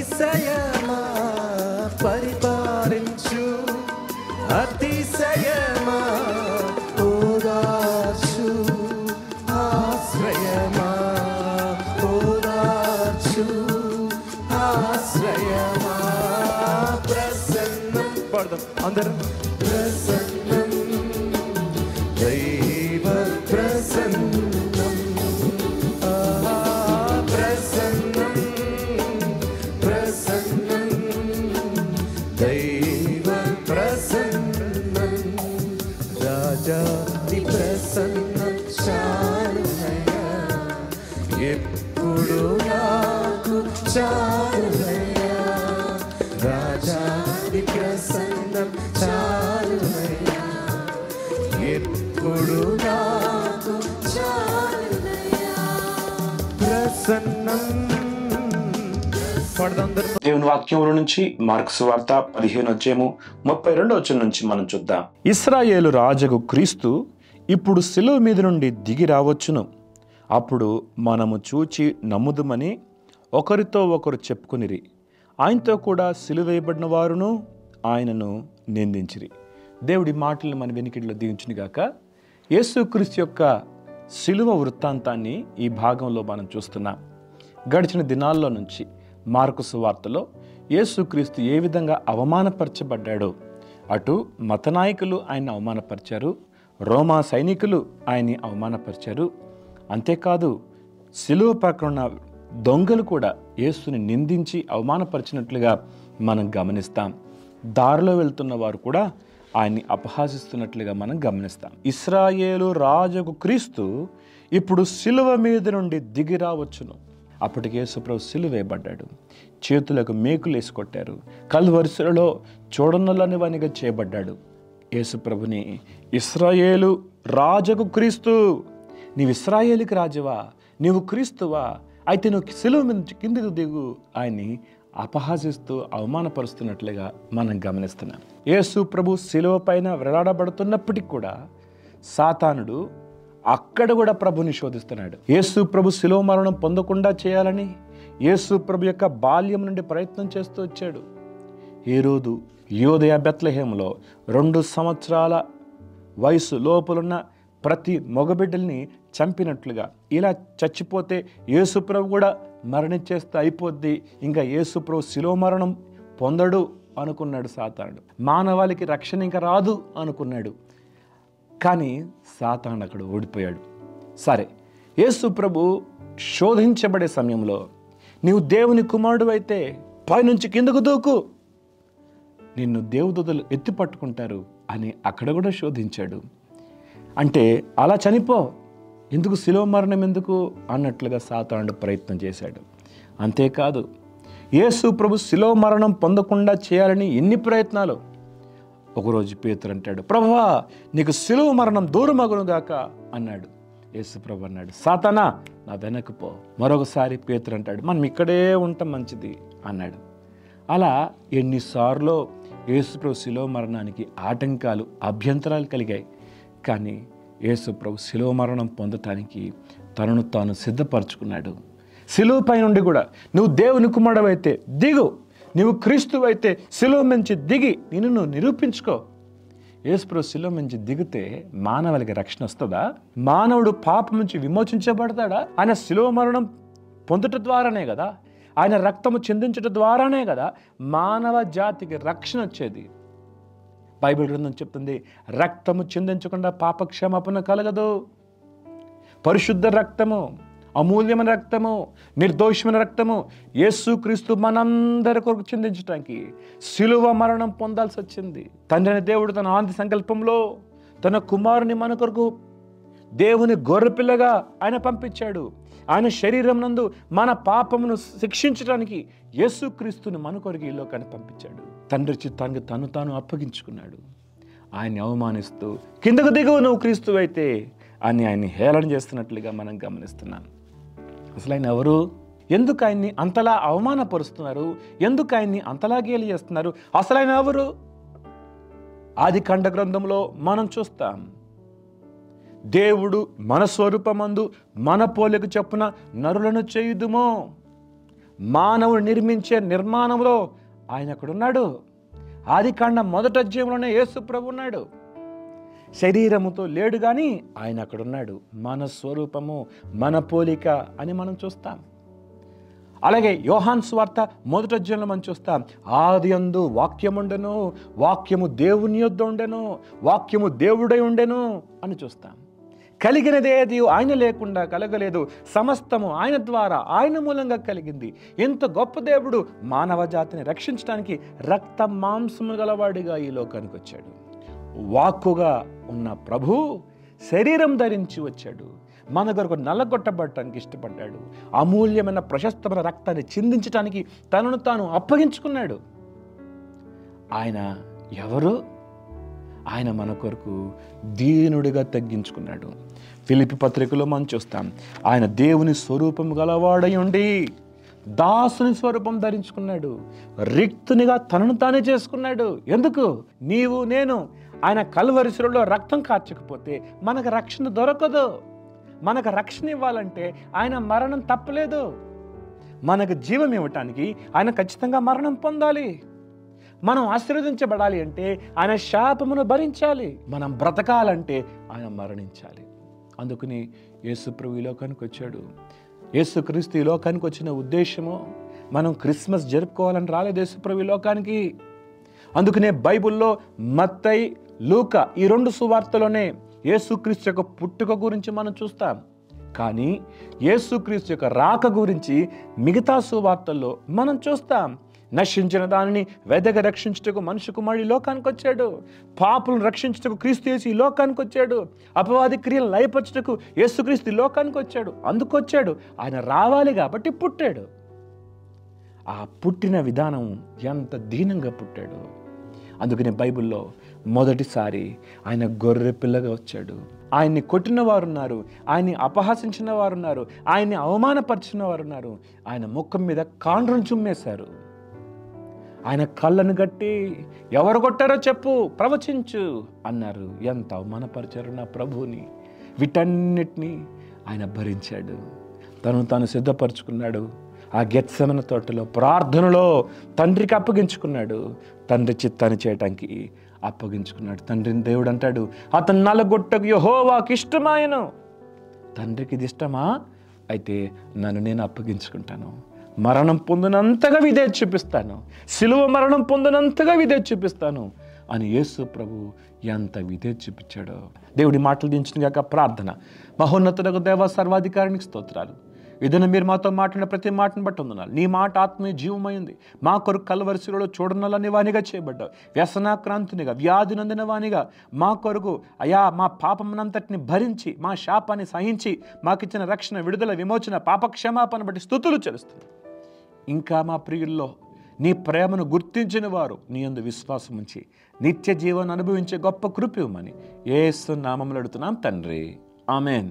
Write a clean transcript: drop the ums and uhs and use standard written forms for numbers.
అతిశయమా పరిపాలించు, అతిశయమా ఓదార్చు, ఆశ్రయమా ఓదార్చు, ఆశ్రయమా ప్రసన్నం. పాడదాం అందరం. ప్రసన్నం దైవ ప్రసన్నం, ప్రసన్నం ప్రసన్నం దైవ ప్రసన్నం, రాజాది ప్రసన్నం చాలునయ్యా, ఎప్పుడు నాకు చాలునయ్యా, రాజాది ప్రసన్నం చాలునయ్యా, ఎప్పుడు నాకు చాలునయ్యా ప్రసన్నం. దేవుని వాక్యంలో నుంచి మార్కు సువార్త 15:32 నుంచి మనం చూద్దాం. ఇశ్రాయేలు రాజుకు క్రీస్తు ఇప్పుడు శిలువ మీద నుండి దిగి రావచ్చును, అప్పుడు మనము చూచి నమ్ముదుమని ఒకరితో ఒకరు చెప్పుకునిరి. ఆయనతో కూడా సిలువ వేయబడిన వారును ఆయనను నిందించిరి. దేవుడి మాటలను మన వెనుకడిలో దీవించునుగాక. యేసుక్రీస్తు యొక్క సిలువ వృత్తాంతాన్ని ఈ భాగంలో మనం చూస్తున్నాం. గడిచిన దినాల్లో నుంచి మార్కు సువార్తలో యేసుక్రీస్తు ఏ విధంగా అవమానపరచబడ్డాడో, అటు మత నాయకులు ఆయన అవమానపరిచారు, రోమా సైనికులు ఆయన్ని అవమానపరిచారు. అంతేకాదు సిలువ పక్కన దొంగలు కూడా యేసుని నిందించి అవమానపరిచినట్లుగా మనం గమనిస్తాం. దారిలో వెళ్తున్న వారు కూడా ఆయన్ని అపహాసిస్తున్నట్లుగా మనం గమనిస్తాం. ఇశ్రాయేలు రాజుకు క్రీస్తు ఇప్పుడు సిలువ మీద నుండి దిగి రావచ్చును. అప్పటికి యేసుప్రభు సిలువ వేయబడ్డాడు, చేతులకు మేకులు వేసి కొట్టారు, కల్వరిశిలలో చూడనొల్లని వానిగా చేయబడ్డాడు. యేసుప్రభుని ఇశ్రాయేలు రాజుకు క్రీస్తు, నీవు ఇశ్రాయేలుకి రాజువా, నీవు క్రీస్తువా, అయితే నువ్వు సిలువ మీద కిందికి దిగు ఆయన్ని అపహాసిస్తూ అవమానపరుస్తున్నట్లుగా మనం గమనిస్తున్నాం. యేసు ప్రభు సిలువ పైన వేలాడబడుతున్నప్పటికి కూడా సాతానుడు అక్కడ కూడా ప్రభుని శోధిస్తున్నాడు. యేసు ప్రభు సిలువ మరణం పొందకుండా చేయాలని యేసు ప్రభు యొక్క బాల్యం నుండి ప్రయత్నం చేస్తూ వచ్చాడు. హేరోదు యోదయ బెత్లెహేములో 2 సంవత్సరాల వయసు లోపలున్న ప్రతి మగబిడ్డల్ని చంపినట్లుగా, ఇలా చచ్చిపోతే యేసుప్రభు కూడా మరణించేస్తే అయిపోద్ది, ఇంకా యేసుప్రభు శిలువ మరణం పొందడు అనుకున్నాడు సాతానుడు. మానవాళికి రక్షణ ఇంకా రాదు అనుకున్నాడు. కానీ సాతాను అక్కడ ఓడిపోయాడు. సరే, యేసుప్రభు శోధించబడే సమయంలో నీవు దేవుని కుమారుడు అయితే పైనుంచి కిందకు దూకు, నిన్ను దేవదూతలు ఎత్తి పట్టుకుంటారు అని అక్కడ కూడా శోధించాడు. అంటే అలా చనిపో, ఎందుకు శిలువ మరణం ఎందుకు అన్నట్లుగా సాతానుడు ప్రయత్నం చేశాడు. అంతేకాదు యేసు ప్రభు శిలువ మరణం పొందకుండా చేయాలని ఎన్ని ప్రయత్నాలు. ఒకరోజు పేతురు అంటాడు, ప్రభువా నీకు శిలువ మరణం దూరమగునుగాక అన్నాడు. యేసు ప్రభు అన్నాడు, సాతానా నా వెనక్కు పో. మరొకసారి పేతురు అంటాడు, మనం ఇక్కడే ఉంటాం మంచిది అన్నాడు. అలా ఎన్నిసార్లు యేసు ప్రభు శిలువ మరణానికి ఆటంకాలు, అభ్యంతరాలు కలిగాయి. కానీ యేసు ప్రభు శిలువ మరణం పొందటానికి తనను తాను సిద్ధపరచుకున్నాడు. శిలువ పై నుండి కూడా నువ్వు దేవుని కుమారుడవైతే దిగు, నువ్వు క్రీస్తువైతే శిలువ నుంచి దిగి నిన్ను నువ్వు నిరూపించుకో. యేసు ప్రభు శిలువ నుంచి దిగితే మానవులకి రక్షణ వస్తుందా? మానవుడు పాపం నుంచి విమోచించబడతాడా? ఆయన శిలువ మరణం పొందుట ద్వారానే కదా, ఆయన రక్తము చిందించడం ద్వారానే కదా మానవ జాతికి రక్షణ వచ్చేది. బైబిల్ గ్రంథం చెప్తుంది, రక్తము చిందించకుండా పాపక్షమాపణ కలగదు. పరిశుద్ధ రక్తము, అమూల్యమైన రక్తము, నిర్దోషమైన రక్తము యేసుక్రీస్తు మనందరి కొరకు చిందించడానికి శిలువ మరణం పొందాల్సి వచ్చింది. తండ్రి అయిన దేవుడు తన ఆది సంకల్పంలో తన కుమారుని మన కొరకు దేవుని గొర్రెపిల్లగా ఆయన పంపించాడు. ఆయన శరీరం నందు మన పాపమును శిక్షించడానికి యేసుక్రీస్తుని మన కొరకు ఈ లోకాన్ని పంపించాడు. తండ్రి చిత్తానికి తను తాను అప్పగించుకున్నాడు. ఆయన్ని అవమానిస్తూ కిందకు దిగువ నువ్వు క్రీస్తు అయితే అని ఆయన్ని హేళన చేస్తున్నట్లుగా మనం గమనిస్తున్నాం. అసలు ఆయన ఎవరు? ఎందుకు ఆయన్ని అంతలా అవమానపరుస్తున్నారు? ఎందుకు ఆయన్ని అంతలా గేలి చేస్తున్నారు? అసలు ఆయన ఎవరు? ఆది కాండ గ్రంథంలో మనం చూస్తాం, దేవుడు మన స్వరూపమందు మన పోలిక చొప్పున నరులను చేయుదుమో, మానవుడు నిర్మించే నిర్మాణంలో ఆయన అక్కడున్నాడు. ఆదికాండం 1వ అధ్యాయంలోనే యేసు ప్రభు ఉన్నాడు. శరీరముతో లేడు కానీ ఆయన అక్కడున్నాడు. మన స్వరూపము, మన పోలిక అని మనం చూస్తాం. అలాగే యోహాను సువార్త 1వ అధ్యాయంలో మనం చూస్తాం, ఆదియందు వాక్యముండెను, వాక్యము దేవుని యొద్ద ఉండెను, వాక్యము దేవుడై ఉండెను అని చూస్తాం. కలిగినదేది ఆయన లేకుండా కలగలేదు, సమస్తము ఆయన ద్వారా ఆయన మూలంగా కలిగింది. ఎంత గొప్ప దేవుడు మానవ జాతిని రక్షించడానికి రక్త మాంసము గలవాడిగా ఈ లోకానికి వచ్చాడు. వాక్కుగా ఉన్న ప్రభు శరీరం ధరించి వచ్చాడు. మన కొరకు నల్లగొట్టబడటానికి ఇష్టపడ్డాడు. అమూల్యమైన ప్రశస్తమైన రక్తాన్ని చిందించడానికి తనను తాను అప్పగించుకున్నాడు. ఆయన ఎవరు? ఆయన మన కొరకు దీనుడిగా తగ్గించుకున్నాడు. ఫిలిప్పీ పత్రికలో మనం చూస్తాం, ఆయన దేవుని స్వరూపం గలవాడై ఉండి దాసుని స్వరూపం ధరించుకున్నాడు. రిక్తునిగా తనను తానే చేసుకున్నాడు. ఎందుకు? నీవు నేను ఆయన కల్వరి శిలువలో రక్తం కార్చకపోతే మనకు రక్షణ దొరకదు. మనకు రక్షణ ఇవ్వాలంటే ఆయన మరణం తప్పలేదు. మనకు జీవం ఇవ్వటానికి ఆయన ఖచ్చితంగా మరణం పొందాలి. మనం ఆశీర్వదించబడాలి అంటే ఆయన శాపమును భరించాలి. మనం బ్రతకాలంటే ఆయన మరణించాలి. అందుకని యేసు ప్రభు ఈ లోకానికి వచ్చాడు. యేసుక్రీస్తు ఈ లోకానికి వచ్చిన ఉద్దేశము మనం క్రిస్మస్ జరుపుకోవాలని రాలేదు యేసు ప్రభు ఈ లోకానికి. అందుకనే బైబిల్లో మత్తయి, లూకా ఈ 2 సువార్తలోనే యేసుక్రీస్తు యొక్క పుట్టుక గురించి మనం చూస్తాం. కానీ యేసుక్రీస్తు యొక్క రాక గురించి మిగతా సువార్తల్లో మనం చూస్తాం. నశించిన దానిని వెదక రక్షించుటకు మనుష్య కుమారుడు లోకానికి వచ్చాడు. పాపులను రక్షించుటకు క్రీస్తు యేసు ఈ లోకానికి వచ్చాడు. అపవాది క్రియలు లయపరచుటకు యేసుక్రీస్తు ఈ లోకానికి వచ్చాడు. అందుకొచ్చాడు. ఆయన రావాలి కాబట్టి పుట్టాడు. ఆ పుట్టిన విధానం ఎంత దీనంగా పుట్టాడు. అందుకని బైబిల్లో మొదటిసారి ఆయన గొర్రె పిల్లగా వచ్చాడు. ఆయన్ని కొట్టిన వారు ఉన్నారు, ఆయన్ని అపహాసించిన వారు ఉన్నారు, ఆయన్ని అవమానపరిచిన వారు ఉన్నారు. ఆయన ముఖం మీద కాండ్రం చుమ్మేశారు. ఆయన కళ్ళను గట్టి ఎవరు కొట్టారో చెప్పు, ప్రవచించు అన్నారు. ఎంత అవమానపరిచారు నా ప్రభువుని. వీటన్నిటినీ ఆయన భరించాడు. తను తాను సిద్ధపరచుకున్నాడు. ఆ గెత్సెమనే తోటలో ప్రార్థనలో తండ్రికి అప్పగించుకున్నాడు. తండ్రి చిత్తాన్ని చేయటానికి అప్పగించుకున్నాడు. తండ్రిని దేవుడు అంటాడు, అతను నలగొట్టకు యెహోవాకి ఇష్టమాయను. తండ్రికి ఇది ఇష్టమా? అయితే నన్ను నేను అప్పగించుకుంటాను. మరణం పొందినంతగా విధేయత చూపిస్తాను, సిలువ మరణం పొందినంతగా విధేయత చూపిస్తాను అని యేసు ప్రభు ఎంత విధేయత చూపించాడో. దేవుడి మాటలు దించిన గాక ప్రార్థన. మహోన్నతుడకు దేవ సర్వాధికారానికి స్తోత్రాలు. ఏదైనా మీరు మాతో మాట్లాడిన ప్రతి మాటను బట్టి వందనాలు. నీ మాట ఆత్మీయ జీవమైంది. మా కొరకు కల్వరి శిలువలో చూడనలని వానిగా చేయబడ్డావు. వ్యసనాక్రాంతునిగా, వ్యాధి నందిన వానిగా మా కొరకు అయా మా పాపమునంతటిని భరించి, మా శాపాన్ని సహించి మాకిచ్చిన రక్షణ, విడుదల, విమోచన, పాపక్షమాపణ బట్టి స్తుతులు చెల్లిస్తున్నాం. ఇంకా మా ప్రియుల్లో నీ ప్రేమను గుర్తించిన వారు నీ యందు విశ్వాసం ఉంచి నిత్య జీవనం అనుభవించే గొప్ప కృప ఇవ్వమని యేసు నామములో అడుగుతున్నాం తండ్రి. ఆమేన్.